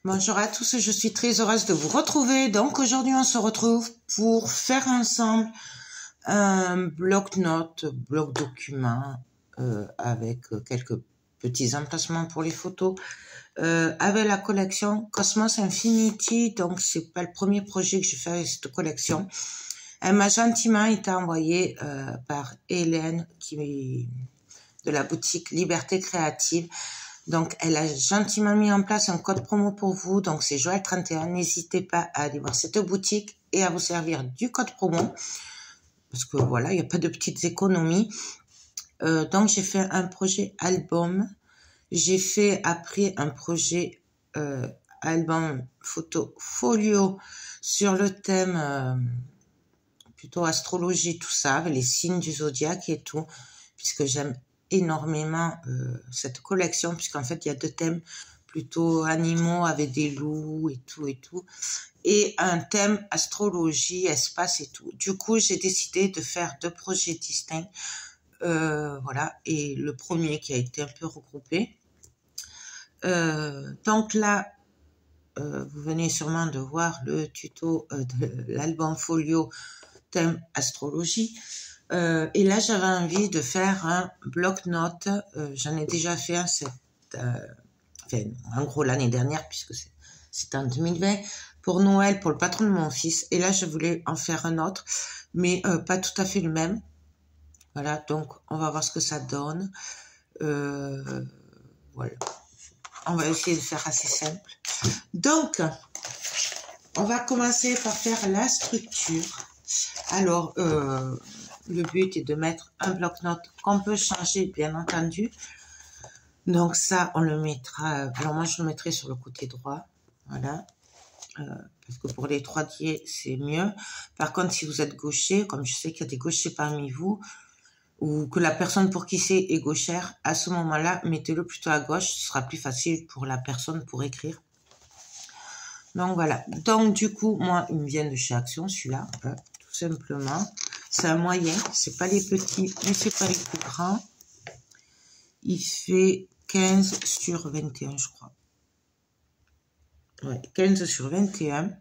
Bonjour à tous, je suis très heureuse de vous retrouver. Donc aujourd'hui on se retrouve pour faire ensemble un bloc-notes, bloc-document avec quelques petits emplacements pour les photos avec la collection Cosmos Infinity. Donc c'est pas le premier projet que je fais avec cette collection. Elle m'a gentiment été envoyée par Hélène de la boutique Liberté Créative. Donc, elle a gentiment mis en place un code promo pour vous. Donc, c'est Joël 31. N'hésitez pas à aller voir cette boutique et à vous servir du code promo. Parce que voilà, il n'y a pas de petites économies. Donc, j'ai fait un projet album. J'ai fait après un projet album photo folio sur le thème plutôt astrologie, tout ça, avec les signes du zodiaque et tout. Puisque j'aime énormément cette collection, puisqu'en fait il y a deux thèmes plutôt animaux avec des loups et tout, et un thème astrologie, espace et tout. Du coup j'ai décidé de faire deux projets distincts, voilà, et le premier qui a été un peu regroupé. Donc là vous venez sûrement de voir le tuto de l'album folio thème astrologie. Et là, j'avais envie de faire un bloc-notes. J'en ai déjà fait un, en gros l'année dernière, puisque c'était en 2020, pour Noël, pour le patron de mon fils. Et là, je voulais en faire un autre, mais pas tout à fait le même. Voilà, donc on va voir ce que ça donne. Voilà. On va essayer de faire assez simple. Donc, on va commencer par faire la structure. Alors, le but est de mettre un bloc-notes qu'on peut changer, bien entendu. Donc ça, on le mettra... alors moi, je le mettrai sur le côté droit. Voilà. Parce que pour les droitiers, c'est mieux. Par contre, si vous êtes gaucher, comme je sais qu'il y a des gauchers parmi vous, ou que la personne pour qui c'est est gauchère, à ce moment-là, mettez-le plutôt à gauche. Ce sera plus facile pour la personne pour écrire. Donc voilà. Donc du coup, moi, il me vient de chez Action, celui-là, tout simplement. C'est un moyen, c'est pas les petits, mais c'est pas les plus grands. Il fait 15 sur 21, je crois. Ouais, 15 sur 21.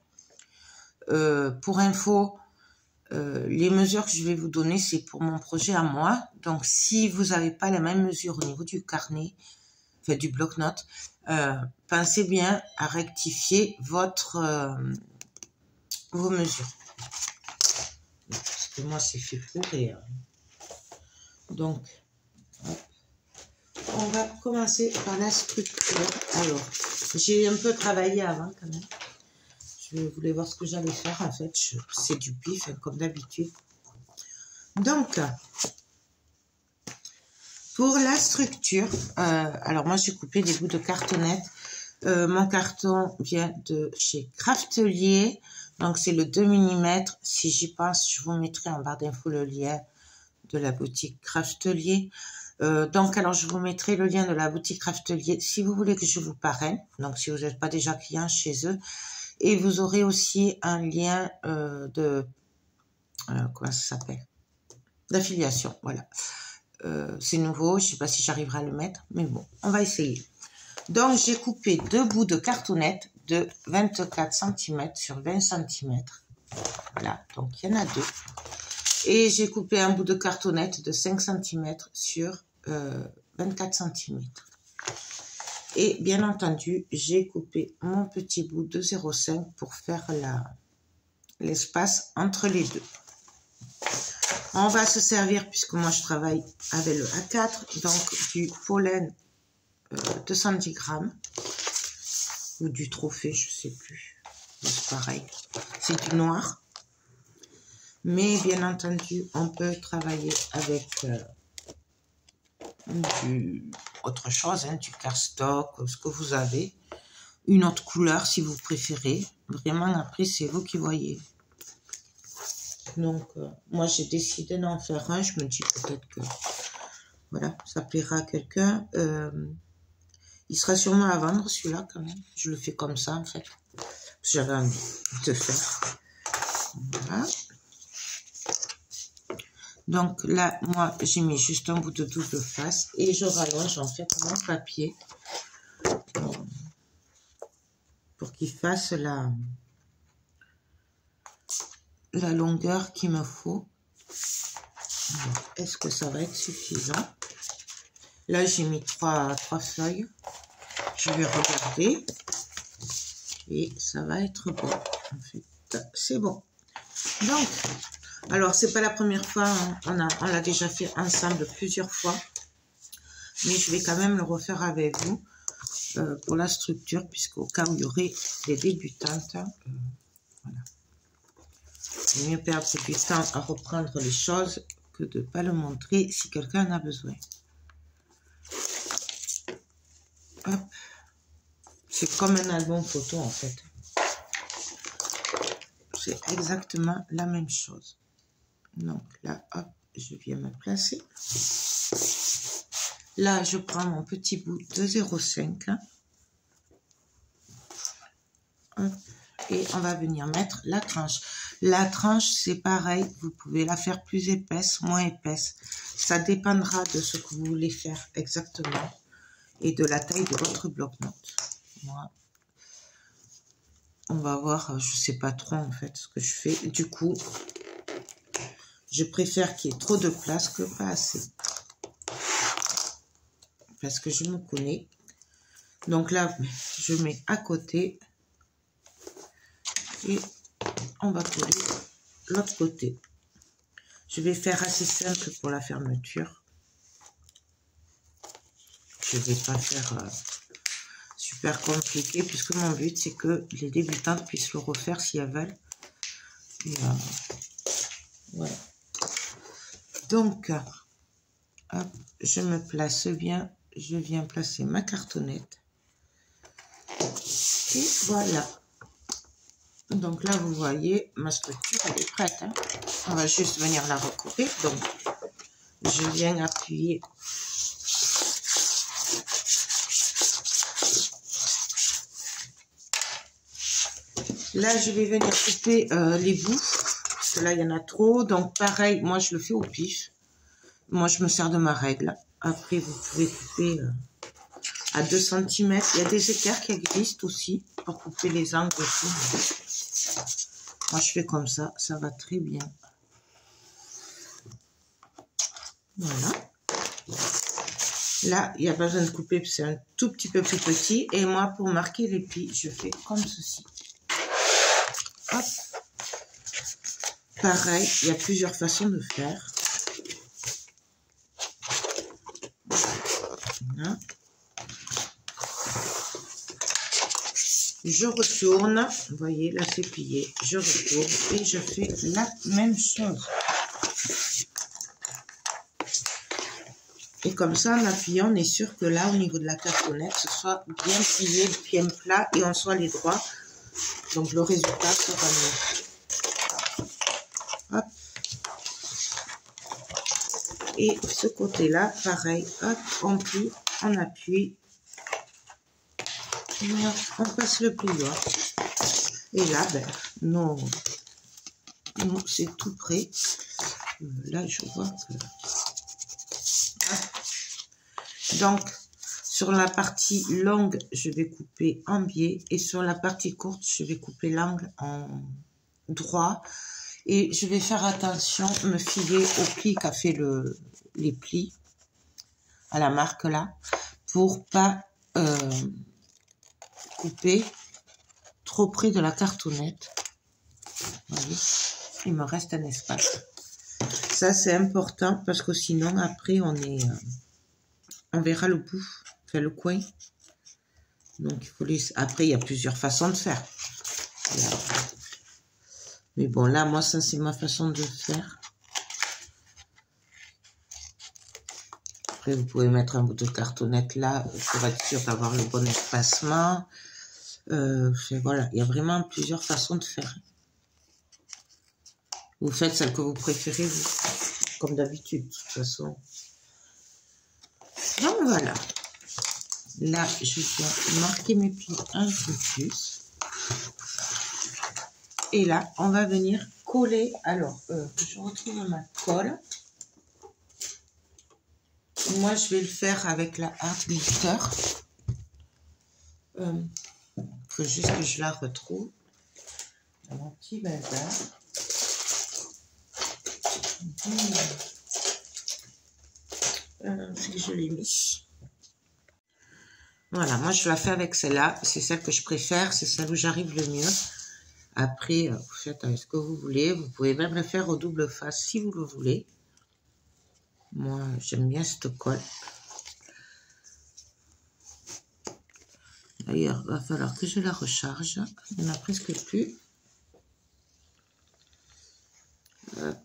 Pour info, les mesures que je vais vous donner, c'est pour mon projet à moi. Donc, si vous n'avez pas la même mesure au niveau du carnet, enfin du bloc-notes, pensez bien à rectifier vos mesures. Parce que moi, c'est fait pour et... donc, on va commencer par la structure. Alors, j'ai un peu travaillé avant quand même. Je voulais voir ce que j'allais faire en fait. C'est du pif, hein, comme d'habitude. Donc, pour la structure, alors moi j'ai coupé des bouts de cartonnette. Mon carton vient de chez Craftelier. Donc, c'est le 2 mm. Si j'y pense, je vous mettrai en barre d'infos le lien de la boutique Craftelier. Donc, alors, je vous mettrai le lien de la boutique Craftelier si vous voulez que je vous parraine. Donc, si vous n'êtes pas déjà client chez eux. Et vous aurez aussi un lien comment ça s'appelle? D'affiliation, voilà. C'est nouveau, je ne sais pas si j'arriverai à le mettre, mais bon, on va essayer. Donc, j'ai coupé deux bouts de cartonnette de 24 cm sur 20 cm. Voilà, donc il y en a deux. Et j'ai coupé un bout de cartonnette de 5 cm sur 24 cm. Et bien entendu, j'ai coupé mon petit bout de 0,5 pour faire l'espace entre les deux. On va se servir, puisque moi je travaille avec le A4, donc du pollen 210 grammes, ou du trophée, je sais plus, c'est pareil, c'est du noir. Mais bien entendu, on peut travailler avec autre chose, hein, du cardstock, ce que vous avez, une autre couleur si vous préférez. Vraiment, après, c'est vous qui voyez. Donc, moi, j'ai décidé d'en faire un. Je me dis peut-être que, voilà, ça plaira à quelqu'un. Il sera sûrement à vendre, celui-là, quand même. Je le fais comme ça, en fait. J'avais envie de faire. Voilà. Donc là, moi, j'ai mis juste un bout de double face et je rallonge en fait mon papier pour qu'il fasse la longueur qu'il me faut. Est-ce que ça va être suffisant? Là, j'ai mis trois feuilles. Je vais regarder. Et ça va être bon. En fait, c'est bon. Donc, alors, c'est pas la première fois. Hein. On l'a déjà fait ensemble plusieurs fois. Mais je vais quand même le refaire avec vous pour la structure, puisqu'au cas où il y aurait des débutantes, voilà. C'est mieux perdre du temps à reprendre les choses que de ne pas le montrer si quelqu'un en a besoin. Hop. C'est comme un album photo en fait. C'est exactement la même chose. Donc là, hop, je viens me placer. Là, je prends mon petit bout de 0,5. Et on va venir mettre la tranche. La tranche, c'est pareil. Vous pouvez la faire plus épaisse, moins épaisse. Ça dépendra de ce que vous voulez faire exactement. Et de la taille de votre bloc-notes. Moi, on va voir, je sais pas trop en fait ce que je fais. Du coup, je préfère qu'il y ait trop de place que pas assez. Parce que je me connais. Donc là, je mets à côté. Et on va coller l'autre côté. Je vais faire assez simple pour la fermeture. Je ne vais pas faire super compliqué puisque mon but c'est que les débutantes puissent le refaire si elles veulent. Et, voilà. Donc, hop, je me place bien. Je viens placer ma cartonnette. Et voilà. Donc là, vous voyez, ma structure, elle est prête. Hein. On va juste venir la recouvrir. Donc, je viens appuyer. Là, je vais venir couper les bouts. Parce que là, il y en a trop. Donc, pareil, moi, je le fais au pif. Moi, je me sers de ma règle. Après, vous pouvez couper à 2 cm. Il y a des équerres qui existent aussi pour couper les angles et tout. Moi, je fais comme ça. Ça va très bien. Voilà. Là, il n'y a pas besoin de couper, c'est un tout petit peu plus petit. Et moi, pour marquer les plis, je fais comme ceci. Hop. Pareil, il y a plusieurs façons de faire. Voilà. Je retourne. Vous voyez, là, c'est plié. Je retourne et je fais la même chose. Et comme ça, en appuyant, on est sûr que là, au niveau de la cartonnette, ce soit bien plié, bien plat et on soit les droits. Donc, le résultat sera mieux. Hop. Et ce côté-là, pareil, hop, on plie, on appuie. Et on passe le pliant. Et là, ben, non, c'est tout prêt. Là, je vois que... Donc, sur la partie longue, je vais couper en biais. Et sur la partie courte, je vais couper l'angle en droit. Et je vais faire attention, me fier au pli qu'a fait les plis, à la marque là, pour pas couper trop près de la cartonnette. Vous voyez, il me reste un espace. Ça, c'est important parce que sinon, après, on verra le bout, enfin le coin. Donc, il faut les... Après, il y a plusieurs façons de faire. Mais bon, là, moi, ça, c'est ma façon de faire. Après, vous pouvez mettre un bout de cartonnette là pour être sûr d'avoir le bon espacement. Voilà, il y a vraiment plusieurs façons de faire. Vous faites celle que vous préférez, vous, comme d'habitude, de toute façon. Donc, voilà. Là, je viens marquer mes plis un peu plus. Et là, on va venir coller. Alors, je retrouve ma colle. Moi, je vais le faire avec la Art Glitter. Il faut juste que je la retrouve. Dans mon petit bazar. Si je l'ai mis. Voilà, moi je la fais avec celle-là. C'est celle que je préfère, c'est celle où j'arrive le mieux. Après, vous faites avec ce que vous voulez. Vous pouvez même le faire au double face si vous le voulez. Moi, j'aime bien cette colle. D'ailleurs, il va falloir que je la recharge. Il n'y en a presque plus. Hop.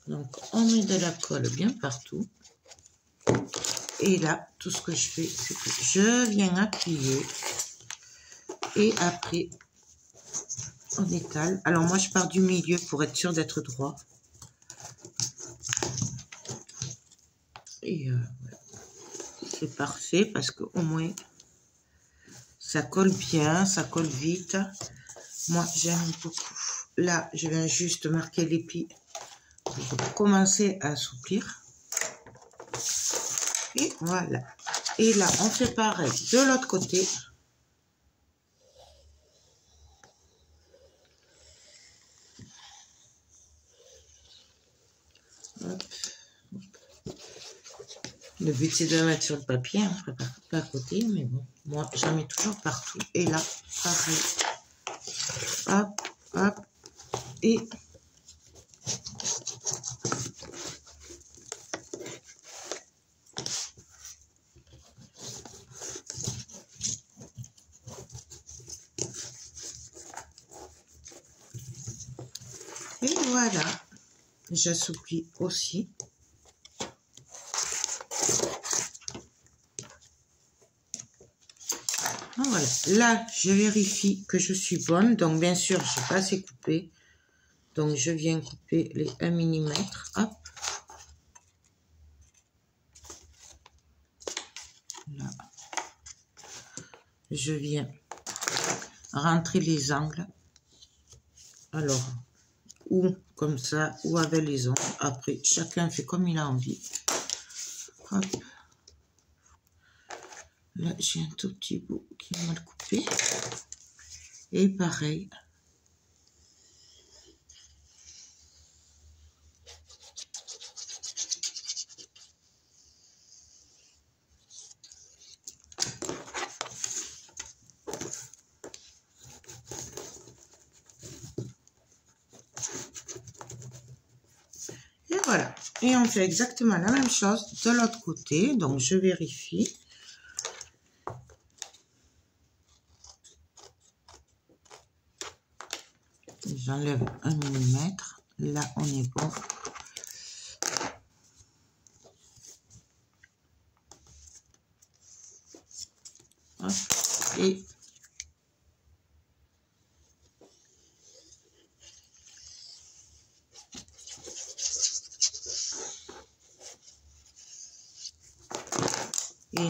Donc, on met de la colle bien partout. Et là, tout ce que je fais, c'est que je viens appuyer. Et après, on étale. Alors, moi, je pars du milieu pour être sûr d'être droit. Et voilà. C'est parfait parce qu'au moins, ça colle bien, ça colle vite. Moi, j'aime beaucoup. Là, je viens juste marquer les plis pour commencer à assouplir. Et voilà. Et là, on fait pareil de l'autre côté. Hop. Le but, c'est de le mettre sur le papier, hein, pas à côté, mais bon, moi, j'en mets toujours partout. Et là, pareil. Hop, hop, et... Et voilà, j'assouplis aussi. Voilà, là, je vérifie que je suis bonne. Donc, bien sûr, je n'ai pas assez coupé. Donc, je viens couper les 1 mm. Hop. Là. Je viens rentrer les angles. Alors, ou comme ça, ou avec les ongles. Après, chacun fait comme il a envie. Hop. Là, j'ai un tout petit bout qui est mal coupé. Et pareil. Et voilà. Et on fait exactement la même chose de l'autre côté. Donc, je vérifie. J'enlève 1 mm. Là, on est bon. Hop. Et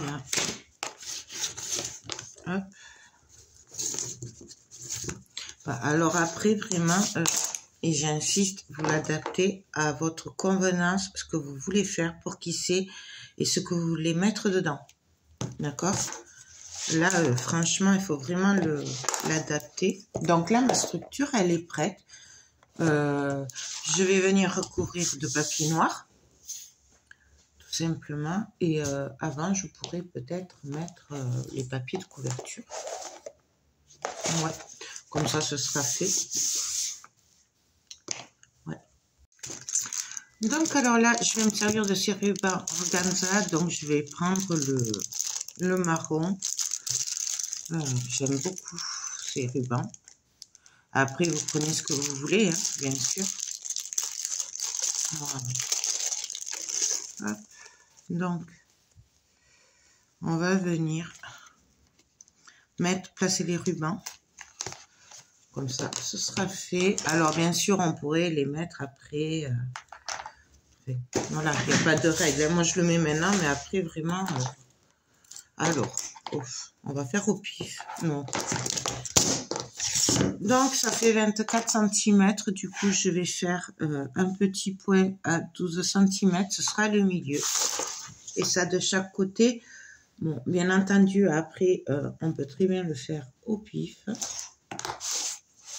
là, hop. Alors après, vraiment, et j'insiste, vous l'adaptez à votre convenance, ce que vous voulez faire pour qui c'est et ce que vous voulez mettre dedans. D'accord? Là, franchement, il faut vraiment l'adapter. Donc là, ma structure, elle est prête. Je vais venir recouvrir de papier noir. Tout simplement. Et avant, je pourrais peut-être mettre les papiers de couverture. Ouais. Comme ça, ce sera fait. Ouais. Donc, alors là, je vais me servir de ces rubans organza. Donc, je vais prendre le marron. J'aime beaucoup ces rubans. Après, vous prenez ce que vous voulez, hein, bien sûr. Voilà. Hop. Donc, on va venir placer les rubans. Comme ça, ce sera fait. Alors, bien sûr, on pourrait les mettre après. Voilà, il n'y a pas de règle. Moi, je le mets maintenant, mais après, vraiment... alors, on va faire au pif. Non. Donc, ça fait 24 cm. Du coup, je vais faire un petit point à 12 cm. Ce sera le milieu. et ça de chaque côté. Bon, bien entendu, après, on peut très bien le faire au pif.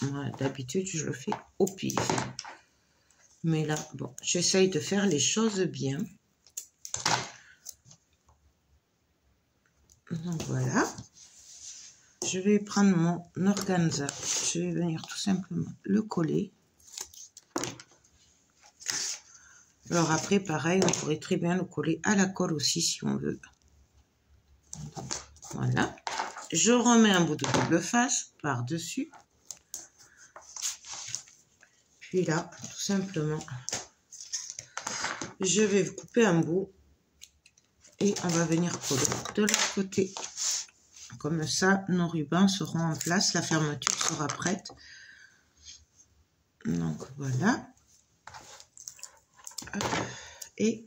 Moi, d'habitude, je le fais au pif. Mais là, bon, j'essaye de faire les choses bien. Donc voilà. Je vais prendre mon organza. Je vais venir tout simplement le coller. Alors après, pareil, on pourrait très bien le coller à la colle aussi si on veut. Donc, voilà. Je remets un bout de double face par-dessus. Puis là, tout simplement, je vais couper un bout et on va venir coller de l'autre côté. Comme ça, nos rubans seront en place, la fermeture sera prête. Donc voilà. Hop. Et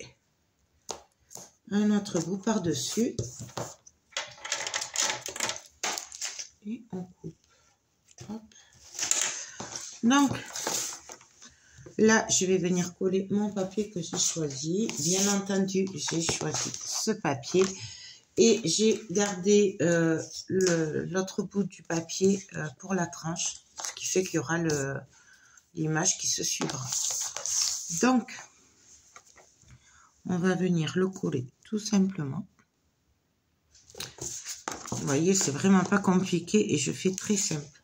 un autre bout par-dessus. Et on coupe. Hop. Donc, là, je vais venir coller mon papier que j'ai choisi. Bien entendu, j'ai choisi ce papier. Et j'ai gardé l'autre bout du papier pour la tranche. Ce qui fait qu'il y aura l'image qui se suivra. Donc, on va venir le coller tout simplement. Vous voyez, c'est vraiment pas compliqué et je fais très simple.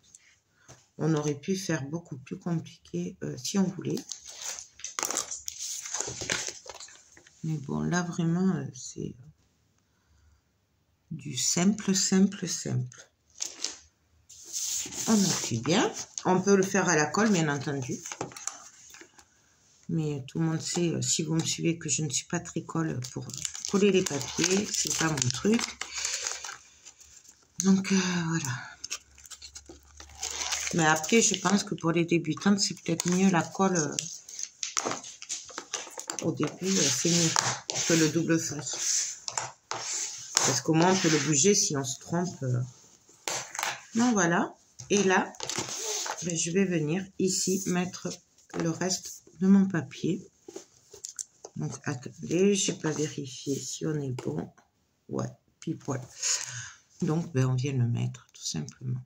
On aurait pu faire beaucoup plus compliqué si on voulait. Mais bon, là vraiment, c'est du simple, simple, simple. On appuie bien. On peut le faire à la colle, bien entendu. Mais tout le monde sait, si vous me suivez, que je ne suis pas très colle pour coller les papiers. C'est pas mon truc. Donc, voilà. Mais après, je pense que pour les débutantes, c'est peut-être mieux la colle. Au début, c'est mieux que le double face. Parce qu'au moins, on peut le bouger si on se trompe. Donc, voilà. Et là, je vais venir ici mettre le reste de mon papier. Donc, attendez, je n'ai pas vérifié si on est bon. Ouais, puis voilà. Donc, on vient le mettre, tout simplement.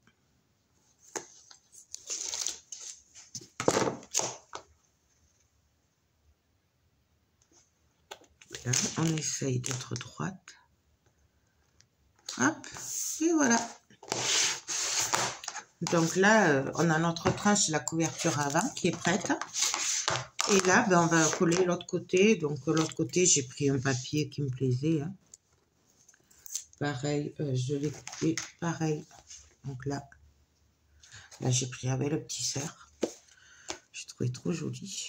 Là, on essaye d'être droite. Hop, et voilà. Donc là, on a notre tranche de la couverture avant qui est prête. Et là, on va coller l'autre côté. Donc l'autre côté, j'ai pris un papier qui me plaisait. Hein. Pareil, je l'ai coupé pareil. Donc là j'ai pris avec le petit cerf. J'ai trouvé trop joli.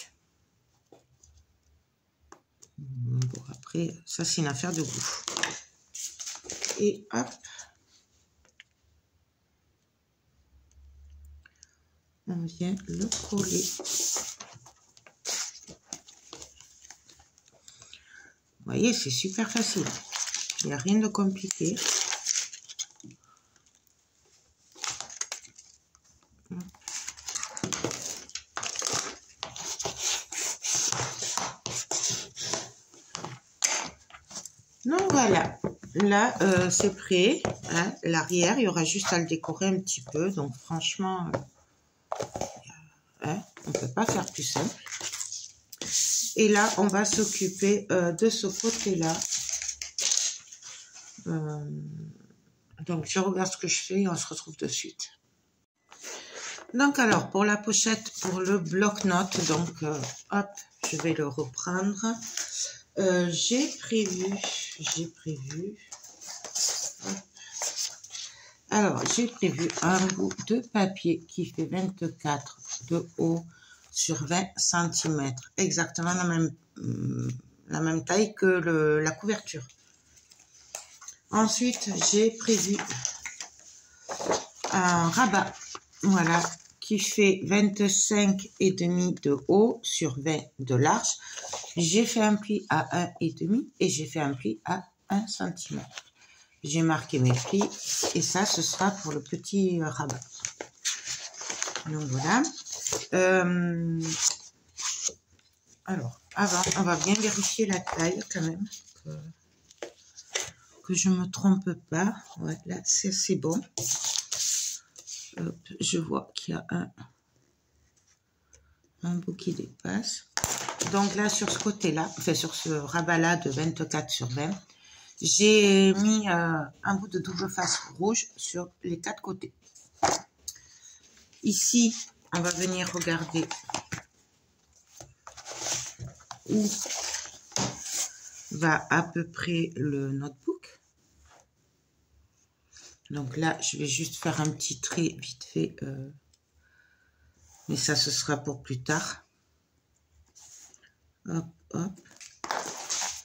Bon, après, ça c'est une affaire de goût. Et hop. On vient le coller. Vous voyez, c'est super facile. Il n'y a rien de compliqué. Donc voilà, là c'est prêt. Hein. L'arrière, il y aura juste à le décorer un petit peu. Donc franchement, hein, on ne peut pas faire plus simple. Et là, on va s'occuper de ce côté-là. Donc je regarde ce que je fais et on se retrouve de suite. Donc alors, pour la pochette, pour le bloc-notes, donc hop, je vais le reprendre. J'ai prévu, alors j'ai prévu un bout de papier qui fait 24 de haut sur 20 cm, exactement la même taille que la couverture. Ensuite, j'ai prévu un rabat, voilà, qui fait 25,5 de haut sur 20 de large. J'ai fait un pli à 1,5 et j'ai fait un pli à 1 cm. J'ai marqué mes plis et ça, ce sera pour le petit rabat. Donc voilà. Alors, avant, on va bien vérifier la taille quand même. que je me trompe pas. Ouais, là, c'est bon. Hop, je vois qu'il y a un bout qui dépasse. Donc là, sur ce côté-là, enfin sur ce rabat-là de 24 sur 20, j'ai mis un bout de double face rouge sur les 4 côtés. Ici, on va venir regarder où va à peu près le notebook. Donc là, je vais juste faire un petit trait vite fait. Mais ça, ce sera pour plus tard. Hop, hop.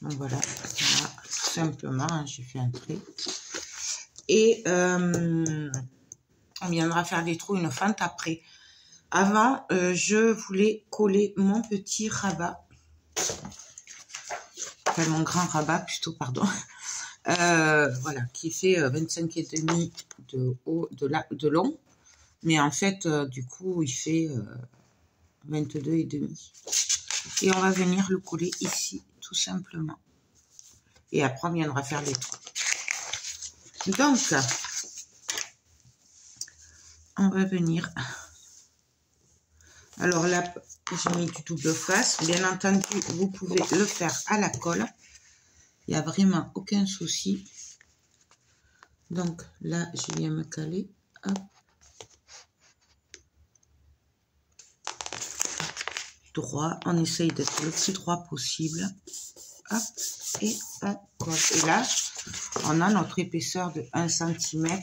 Donc voilà, tout simplement, hein, j'ai fait un trait. Et on viendra faire des trous, une fente après. Avant, je voulais coller mon petit rabat. Enfin, mon grand rabat plutôt, pardon. Voilà, qui fait 25,5 de haut, de long. Mais en fait, du coup, il fait 22,5. Et on va venir le coller ici, tout simplement. Et après, on viendra faire les trous. Donc, on va venir... Alors là, j'ai mis du double face. Bien entendu, vous pouvez le faire à la colle. Il n'y a vraiment aucun souci. Donc là, je viens me caler. Hop. Droit. On essaye d'être le plus droit possible. Hop. Et on colle. Et là, on a notre épaisseur de 1 cm.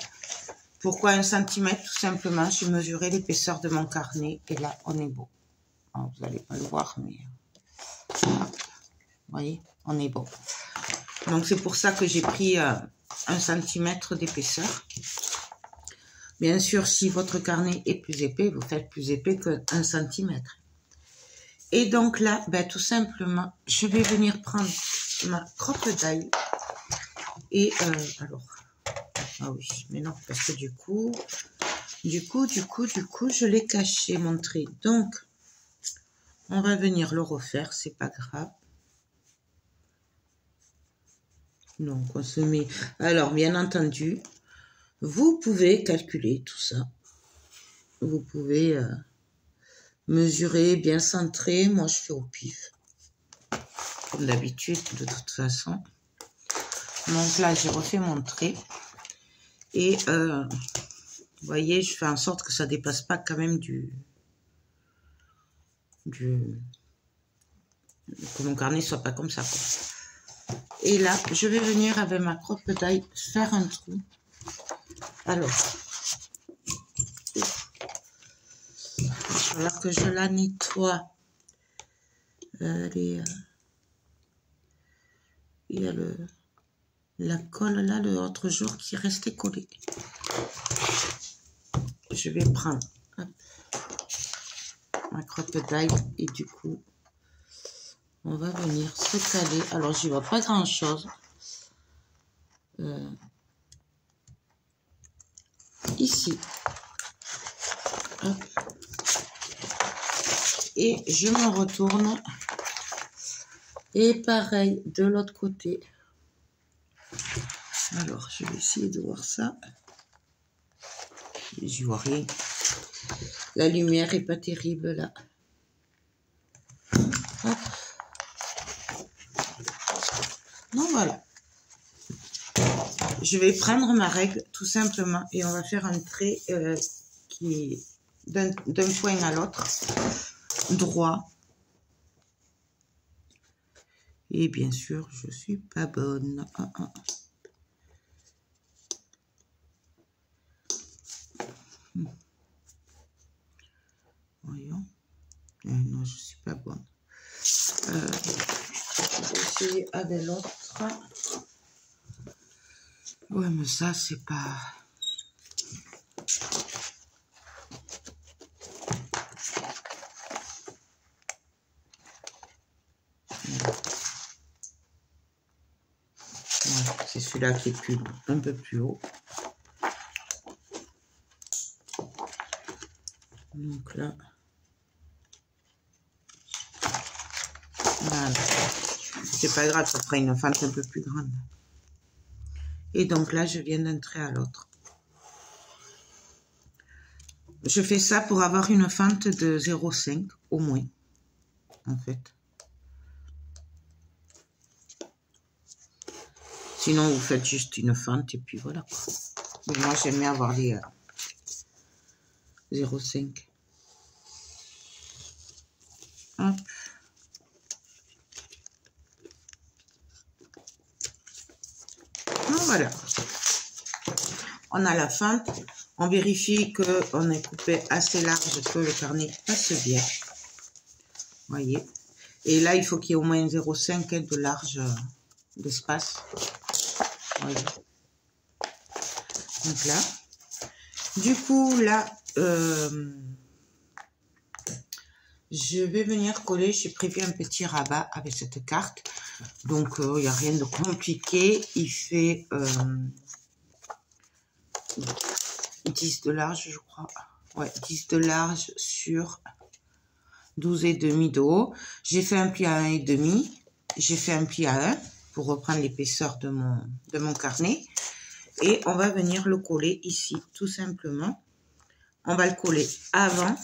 Pourquoi 1 cm? Tout simplement, j'ai mesuré l'épaisseur de mon carnet. Et là, on est beau. Alors, vous n'allez pas le voir, mais... Vous voyez, on est beau. Donc, c'est pour ça que j'ai pris 1 cm d'épaisseur. Bien sûr, si votre carnet est plus épais, vous faites plus épais que 1 cm. Et donc là, ben, tout simplement, je vais venir prendre ma crocodile. Et alors, ah oui, mais non, parce que du coup, je l'ai caché, mon trait. Donc, on va venir le refaire, c'est pas grave. Donc, on se met... Alors, bien entendu, vous pouvez calculer tout ça. Vous pouvez mesurer, bien centrer. Moi, je fais au pif. Comme d'habitude, de toute façon. Donc là, j'ai refait mon trait. Et, vous voyez, je fais en sorte que ça dépasse pas quand même que mon carnet soit pas comme ça, quoi. Et là, je vais venir avec ma crocodile faire un trou. Alors, il va falloir que je la nettoie. Il y a la colle là, l'autre jour qui restait collée. Je vais prendre ma crocodile et du coup, on va venir se caler. Alors, j'y vois pas grand chose. Ici. Hop. Et je me retourne. Et pareil, de l'autre côté. Alors, je vais essayer de voir ça. J'y vois rien. La lumière est pas terrible là. Hop. Donc voilà. Je vais prendre ma règle tout simplement et on va faire un trait qui est d'un point à l'autre, droit. Et bien sûr, je suis pas bonne. Voyons. Non, je suis pas bonne. Je vais essayer avec l'autre. Ouais, mais ça, c'est pas... Ouais, c'est celui-là qui est un peu plus haut. Donc là... Voilà. C'est pas grave, ça fera une fente un peu plus grande. Et donc là, je viens d'un trait à l'autre. Je fais ça pour avoir une fente de 0,5 au moins, en fait. Sinon, vous faites juste une fente et puis voilà. Mais moi, j'aime bien avoir les 0,5. Hop. Voilà. On a la fente. On vérifie qu'on est coupé assez large, que le carnet passe bien. Voyez. Et là, il faut qu'il y ait au moins 0,5 de large d'espace. Voyez. Donc là. Du coup, là, je vais venir coller. J'ai prévu un petit rabat avec cette carte. Donc, il n'y a rien de compliqué. Il fait 10 de large, je crois. Ouais, 10 de large sur 12,5 de haut. J'ai fait un pli à 1,5. J'ai fait un pli à 1 pour reprendre l'épaisseur de mon carnet. Et on va venir le coller ici, tout simplement. On va le coller avant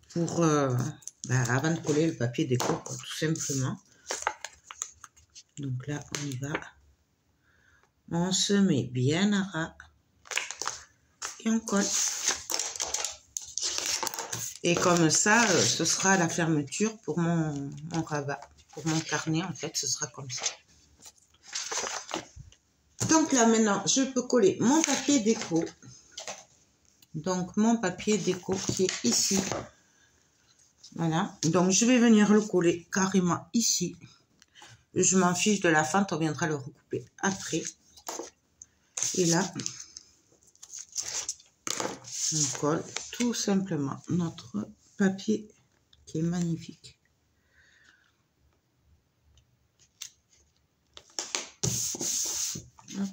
pour avant de coller le papier déco, tout simplement. Donc là, on y va. On se met bien à ras et on colle. Et comme ça, ce sera la fermeture pour mon rabat. Pour mon carnet, en fait, ce sera comme ça. Donc là, maintenant, je peux coller mon papier déco. Donc, mon papier déco qui est ici. Voilà. Donc, je vais venir le coller carrément ici. Je m'en fiche de la fente, on viendra le recouper après. Et là, on colle tout simplement notre papier qui est magnifique. Hop.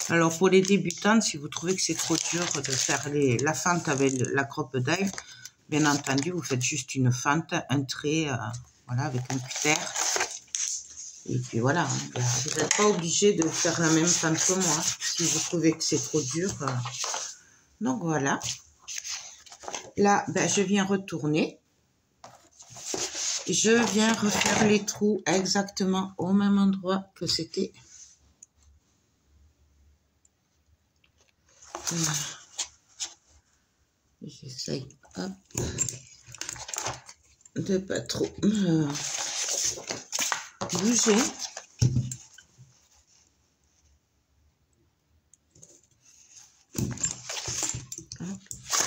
Alors pour les débutantes, si vous trouvez que c'est trop dur de faire la fente avec la croppe d'ail, bien entendu, vous faites juste une fente, un trait, voilà, avec un cutter. Et puis voilà, vous n'êtes pas obligé de faire la même fente que moi, si vous trouvez que c'est trop dur. Donc voilà. Là, je viens retourner. Je viens refaire les trous exactement au même endroit que c'était. J'essaye, hop, de pas trop bouger.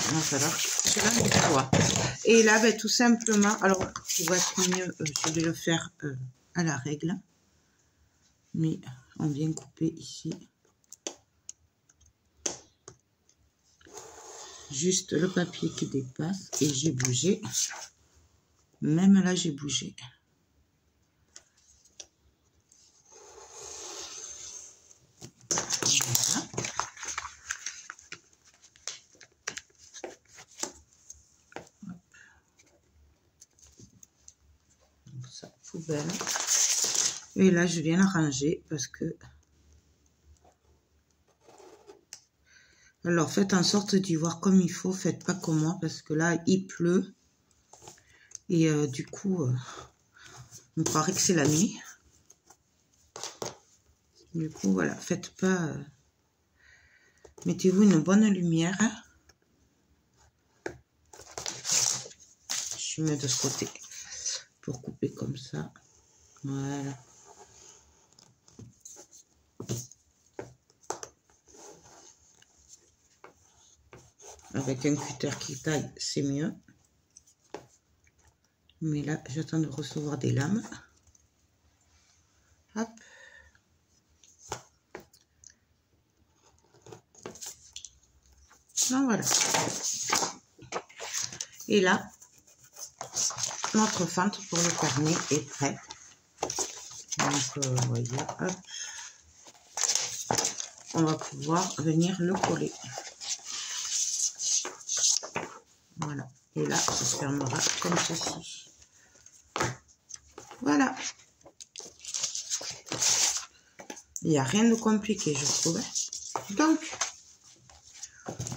Il va falloir que cela nettoie. Et là, tout simplement, alors pour être mieux, je vais le faire à la règle. Mais on vient couper ici. Juste le papier qui dépasse et j'ai bougé. Même là, j'ai bougé. Voilà. Donc ça, poubelle. Et là, je viens la ranger parce que... Alors, faites en sorte d'y voir comme il faut. Faites pas comme moi parce que là, il pleut. Et du coup, on croirait que c'est la nuit. Du coup, voilà, faites pas... Mettez-vous une bonne lumière. Je mets de ce côté pour couper comme ça. Voilà. Avec un cutter qui taille, c'est mieux. Mais là, j'attends de recevoir des lames. Hop. Donc voilà. Et là, notre fente pour le carnet est prête. Donc, vous voyez, hop. On va pouvoir venir le coller. Voilà. Et là, ça se fermera comme ceci. Voilà. Il n'y a rien de compliqué, je trouve. Donc,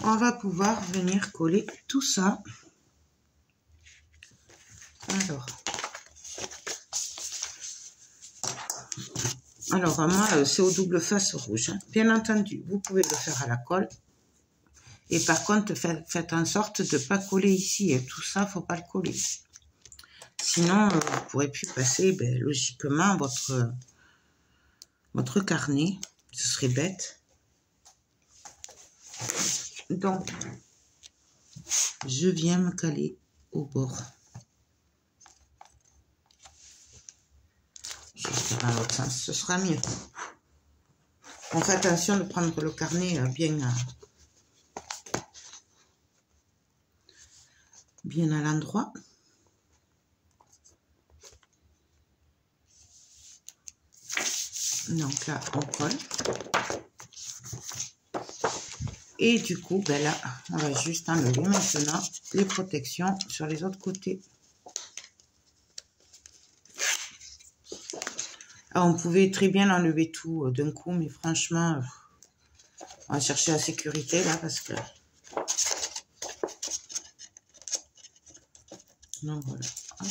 on va pouvoir venir coller tout ça. Alors moi, c'est au double face rouge. Hein. Bien entendu, vous pouvez le faire à la colle. Et par contre, faites en sorte de ne pas coller ici. Et tout ça, il ne faut pas le coller. Sinon, vous ne pourrez plus passer logiquement votre carnet. Ce serait bête. Donc, je viens me caler au bord. Je vais faire dans l'autre sens, ce sera mieux. On fait attention de prendre le carnet bien à l'endroit. Donc là, on colle. Et du coup, là, on va juste enlever maintenant les protections sur les autres côtés. Alors, on pouvait très bien enlever tout d'un coup, mais franchement, on va chercher la sécurité là parce que... Donc voilà. Hop.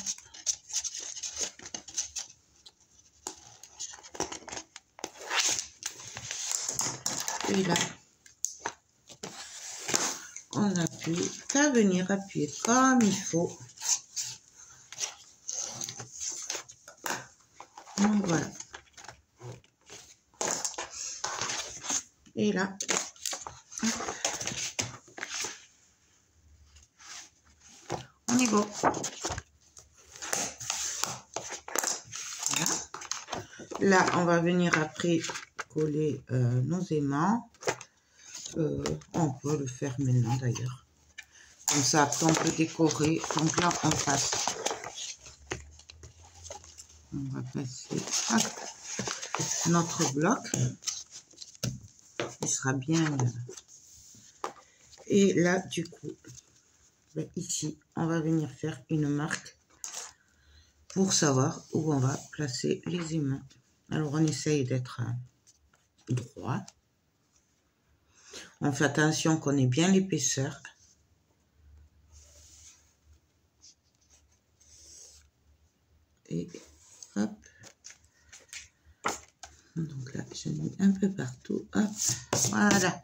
Et là, on n'a plus qu'à venir appuyer comme il faut. Donc voilà. Et là, on y va. Voilà. Là, on va venir après coller nos aimants. On peut le faire maintenant d'ailleurs. Comme ça, après, on peut décorer. Donc là, on passe. On va passer notre bloc. Il sera bien. Et là, du coup, ici, on va venir faire une marque pour savoir où on va placer les aimants. Alors, on essaye d'être droit. On fait attention qu'on ait bien l'épaisseur. Et hop. Donc là, je mets un peu partout. Hop. Voilà.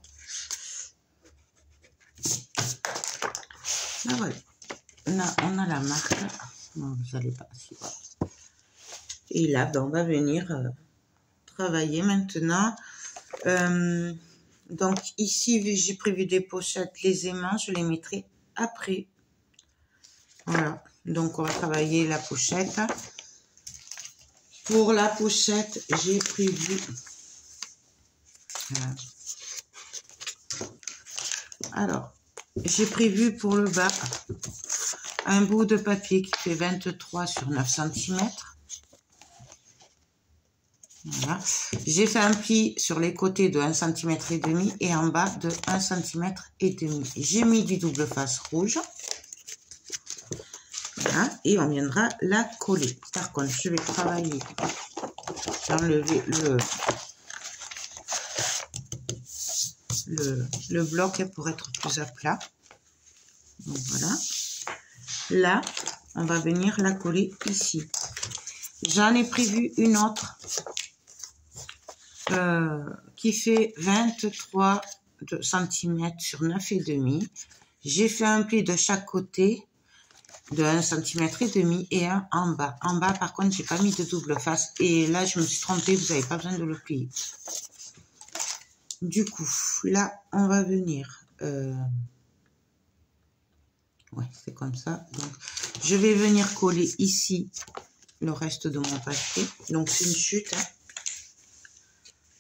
Ah, voilà. Là, on a la marque. Non, vous n'allez pas s'y voir. Et là, on va venir travailler maintenant. Donc ici, j'ai prévu des pochettes. Les aimants, je les mettrai après. Voilà. Donc, on va travailler la pochette. Pour la pochette, j'ai prévu... Alors, j'ai prévu pour le bas un bout de papier qui fait 23 sur 9 cm. Voilà. J'ai fait un pli sur les côtés de 1,5 cm et en bas de 1,5 cm. J'ai mis du double face rouge. Voilà. Et on viendra la coller. Par contre, je vais travailler, enlever le bloc pour être plus à plat. Donc voilà. Là, on va venir la coller ici. J'en ai prévu une autre qui fait 23 cm sur 9,5. J'ai fait un pli de chaque côté de 1,5 cm et un en bas. En bas, par contre, j'ai pas mis de double face. Et là, je me suis trompée, vous n'avez pas besoin de le plier. Du coup, là, on va venir... ouais, c'est comme ça. Donc, je vais venir coller ici le reste de mon papier. Donc, c'est une chute. Hein.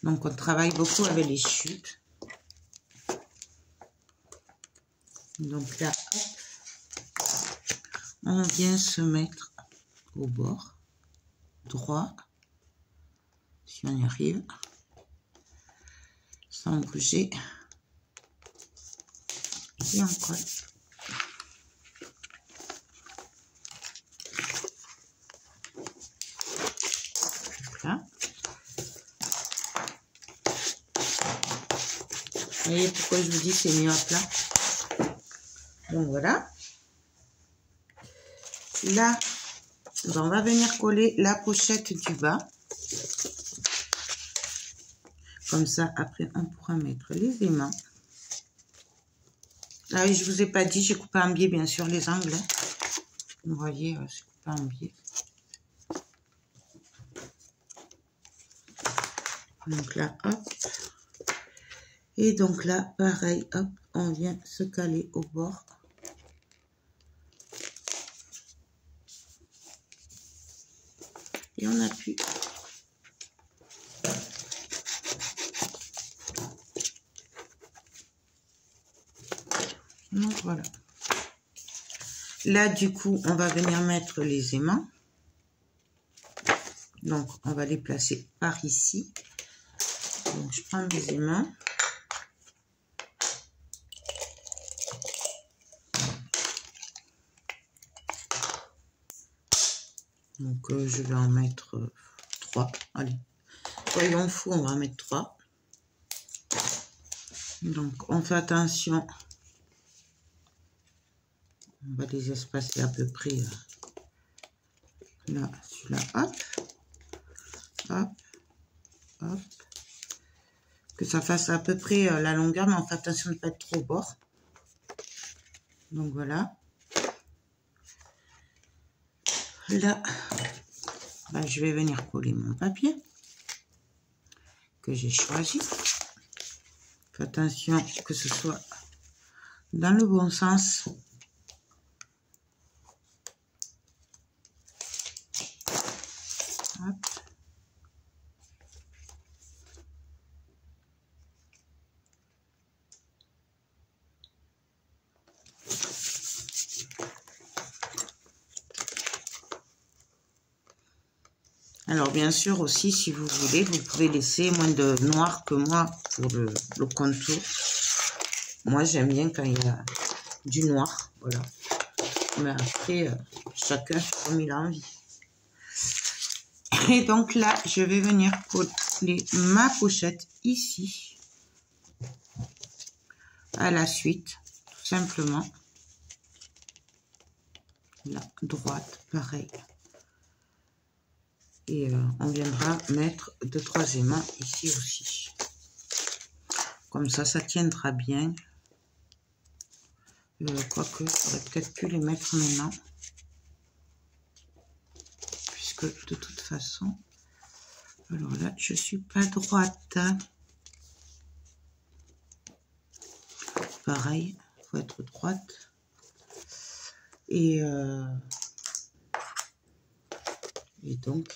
Donc, on travaille beaucoup avec les chutes. Donc là, on vient se mettre au bord droit, si on y arrive, sans bouger. Et on colle. voyez pourquoi je vous dis c'est mieux à plat. Donc voilà. Là, on va venir coller la pochette du bas. Comme ça, après, on pourra mettre les aimants. Ah oui, je vous ai pas dit, j'ai coupé en biais, bien sûr, les angles. Vous voyez, c'est coupé en biais. Donc là, hop. Et donc là, pareil, hop, on vient se caler au bord. Et on appuie. Donc voilà. Là, du coup, on va venir mettre les aimants. Donc, on va les placer par ici. Donc, je prends mes aimants. Donc, je vais en mettre 3. Allez, soyons fous, on va en mettre 3. Donc, on fait attention. On va les espacer à peu près là, celui-là, hop, hop, hop. Que ça fasse à peu près la longueur, mais on fait attention de ne pas être trop au bord. Donc voilà. Là, ben, je vais venir coller mon papier que j'ai choisi. Faites attention que ce soit dans le bon sens. Hop. Alors bien sûr aussi, si vous voulez, vous pouvez laisser moins de noir que moi pour le contour. Moi j'aime bien quand il y a du noir, voilà. Mais après, chacun comme il a envie. Et donc là, je vais venir coller ma pochette ici. À la suite, tout simplement. Là, droite, pareil. Et on viendra mettre 2-3 aimants ici aussi. Comme ça, ça tiendra bien. Quoique, j'aurais peut-être pu les mettre maintenant. Puisque de toute façon... Alors là, je suis pas droite. Pareil, il faut être droite. Et donc.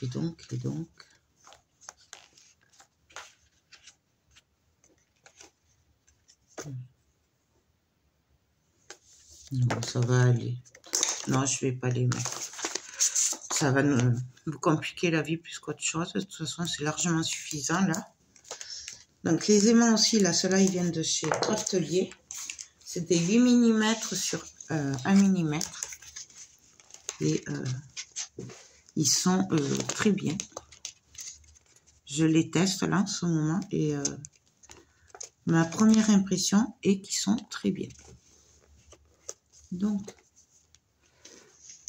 Non, ça va aller. Non, je vais pas les mettre. Ça va nous compliquer la vie plus qu'autre chose. De toute façon, c'est largement suffisant là. Donc, les aimants aussi, là, ceux-là, ils viennent de chez Craftelier. C'est des 8 mm sur 1 mm. Et ils sont très bien. Je les teste là en ce moment. Et ma première impression est qu'ils sont très bien. Donc,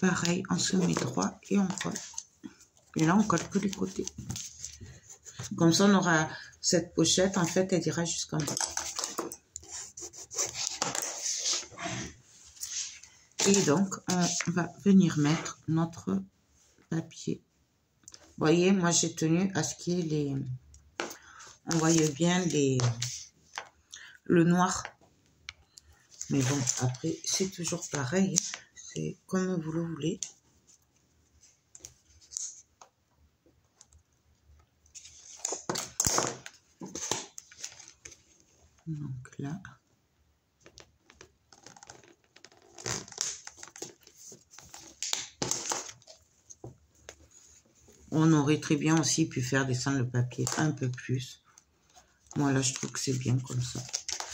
pareil, on se met droit et on colle. Et là, on colle que les côtés. Comme ça, on aura cette pochette. En fait, elle ira jusqu'en bas. Et donc, on va venir mettre notre papier. Vous voyez, moi, j'ai tenu à ce qu'il y ait les... On voyait bien le noir. Mais bon, après, c'est toujours pareil. C'est comme vous le voulez. Donc là. On aurait très bien aussi pu faire descendre le papier un peu plus. Moi, là, je trouve que c'est bien comme ça.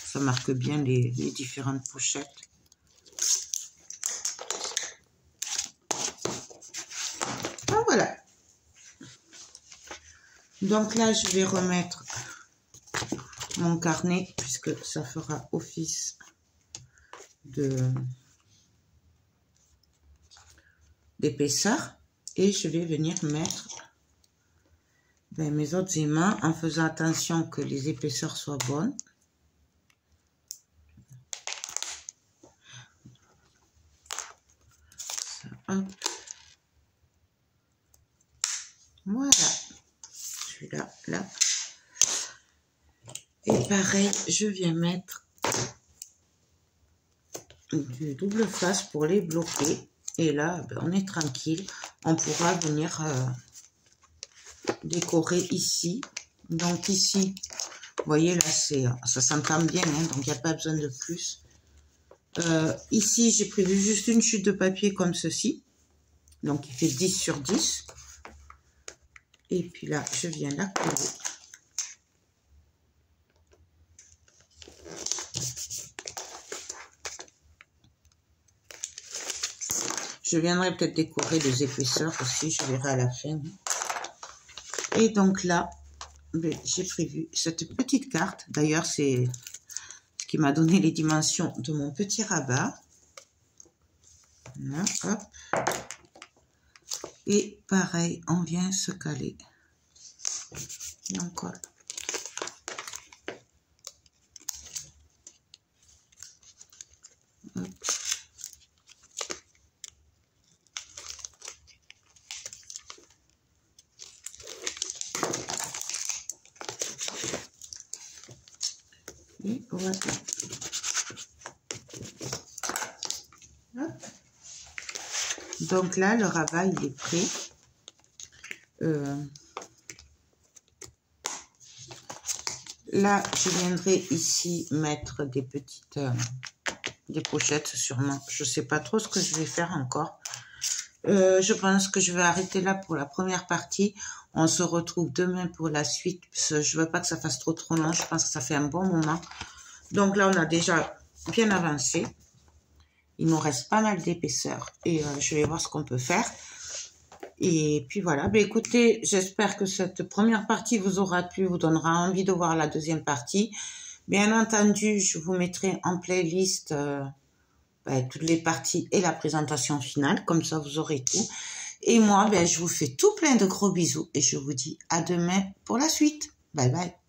Ça marque bien les différentes pochettes. Ah, voilà. Donc là, je vais remettre mon carnet puisque ça fera office d'épaisseur. Et je vais venir mettre mes autres aimants en faisant attention que les épaisseurs soient bonnes. Ça, hop. Voilà. Celui-là, là. Et pareil, je viens mettre du double face pour les bloquer. Et là, on est tranquille. On pourra venir décorer ici. Donc ici, vous voyez là, ça s'entend bien, hein, donc il n'y a pas besoin de plus. Ici, j'ai prévu juste une chute de papier comme ceci. Donc il fait 10 sur 10. Et puis là, je viens la coller. Je viendrai peut-être décorer les épaisseurs aussi, je verrai à la fin. Et donc là, j'ai prévu cette petite carte. D'ailleurs, c'est ce qui m'a donné les dimensions de mon petit rabat. Là, hop. Et pareil, on vient se caler. Et on colle. Hop. Et voilà. Hop. Donc là, le rabat, il est prêt. Là, je viendrai ici mettre des petites des pochettes sûrement. Je ne sais pas trop ce que je vais faire encore. Je pense que je vais arrêter là pour la première partie. On se retrouve demain pour la suite. Je veux pas que ça fasse trop long. Je pense que ça fait un bon moment. Donc là, on a déjà bien avancé. Il nous reste pas mal d'épaisseur. Et je vais voir ce qu'on peut faire. Et puis voilà. Ben, écoutez, j'espère que cette première partie vous aura plu, vous donnera envie de voir la deuxième partie. Bien entendu, je vous mettrai en playlist toutes les parties et la présentation finale. Comme ça, vous aurez tout. Et moi, je vous fais tout plein de gros bisous. Et je vous dis à demain pour la suite. Bye bye.